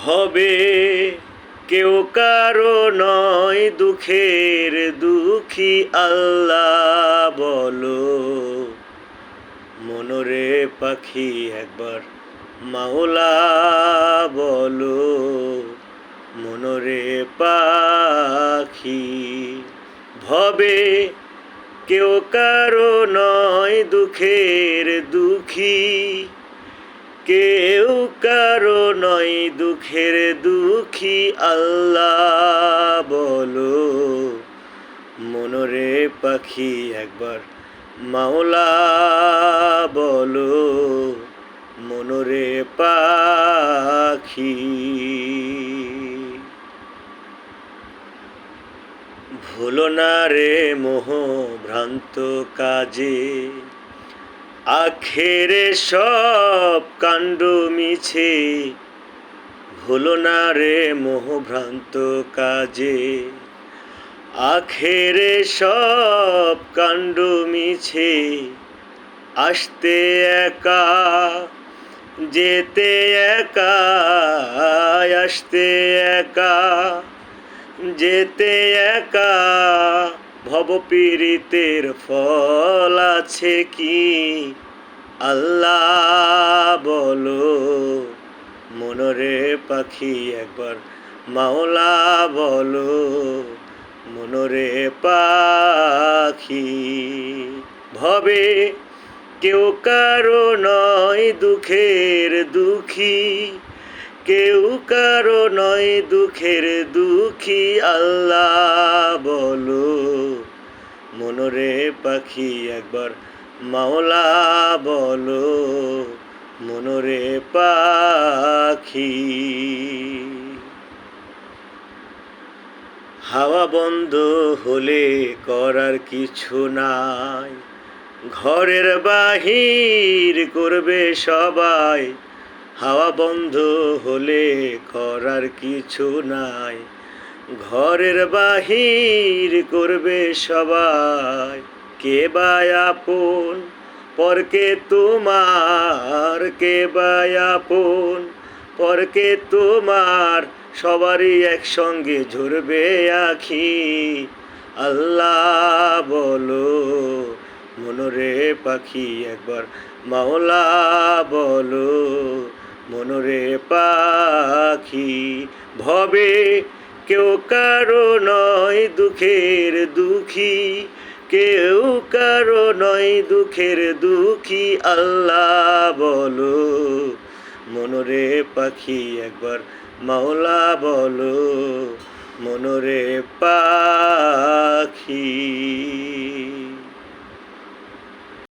ভবে কেউ কারো নয় দুঃখের দুঃখী আল্লাহ বলো। মনরে পাখি একবার মাওলা বলো, মনরে পাখি। ভবে কেউ কারো নয় দুঃখের দুঃখী, কেউ কারো নয় দুঃখের দুঃখী আল্লাহ বলো। মনরে পাখি একবার মাওলা বলো, মনরে পাখি। ভুলো না রে মোহ ভ্রান্ত কাজে, আখেরে সব কাণ্ড মিছে। ভুলো না রে মোহ ভ্রান্ত কাজে, আখেরে সব কাণ্ড মিছে। আসতে একা যেতে একা, আসতে একা যেতে একা। ভবপীড়িতের ফল আছে কি আল্লাহ বলো। মনরে পাখি একবার মাওলা বলো, মনরে পাখি। ভবে কেউ কারো নয় দুঃখের দুঃখী, কেউ কারো নয় দুঃখের দুঃখী আল্লাহ বলো। মনরে পাখি একবার মাওলা বলো, মনরে পাখি। হাওয়া বন্ধ হলে করার কিছু নাই, ঘরের বাহির করবে সবাই। হাওয়া বন্ধ হলে করার কিছু নাই, ঘরের বাহির করবে সবাই। কে বা আপন পরকে তোমার, কে বা আপন পরকে তোমার। সবারই একসঙ্গে ঝরবে আখি আল্লাহ বলো। মনরে পাখি একবার মাওলা বলো, মনরে পাখি। ভবে কেউ কারো নয় দুঃখের দুঃখী, কেউ কারো নয় দুঃখের দুঃখী আল্লাহ বলো। মনরে পাখি একবার মাওলা বলো, মনরে পাখি।